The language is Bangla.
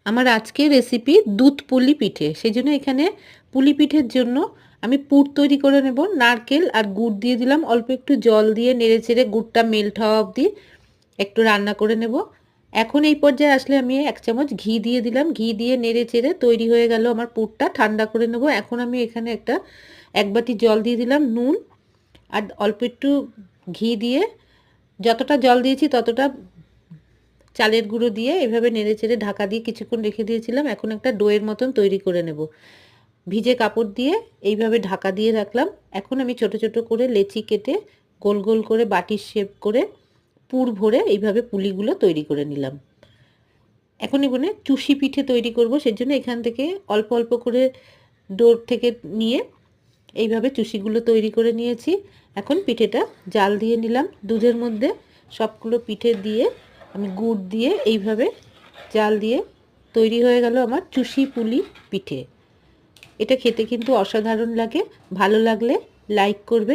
আমার আজকের রেসিপি দুধ পুলি পিঠে। সেজন্য এখানে পুলি পিঠের জন্য আমি পুর তৈরি করে নেব। নারকেল আর গুড় দিয়ে দিলাম। অল্প একটু জল দিয়ে নেড়েচেড়ে গুড়টা মেল্ট হওয়া অবধি একটু রান্না করে নেব। এখন এই পর্যায়ে আসলে আমি ১ চামচ ঘি দিয়ে দিলাম। ঘি দিয়ে নেড়েচেড়ে তৈরি হয়ে গেল আমার পুরটা। ঠান্ডা করে নেব। এখন আমি এখানে ১ বাটি জল দিয়ে দিলাম, নুন আর অল্প একটু ঘি দিয়ে যতটা জল দিয়েছি ততটা চালের গুঁড়ো দিয়ে এভাবে নেড়েচেড়ে ঢাকা দিয়ে কিছুক্ষণ রেখে দিয়েছিলাম। এখন একটা ডোয়ের মতন তৈরি করে নেব। ভিজে কাপড় দিয়ে এইভাবে ঢাকা দিয়ে রাখলাম। এখন আমি ছোট ছোট করে লেচি কেটে গোল গোল করে বাটির শেপ করে পুর ভরে এইভাবে পুলিগুলো তৈরি করে নিলাম। এখন এখানে চুষি পিঠে তৈরি করব, সেজন্য এখান থেকে অল্প অল্প করে ডোর থেকে নিয়ে এইভাবে চুষিগুলো তৈরি করে নিয়েছি। এখন পিঠেটা জাল দিয়ে নিলাম দুধের মধ্যে। সবগুলো পিঠে দিয়ে আমি গুড় দিয়ে এইভাবে জাল দিয়ে তৈরি হয়ে গেল আমার চুষি পুলি পিঠে। এটা খেতে কিন্তু অসাধারণ লাগে। ভালো লাগলে লাইক করবেন।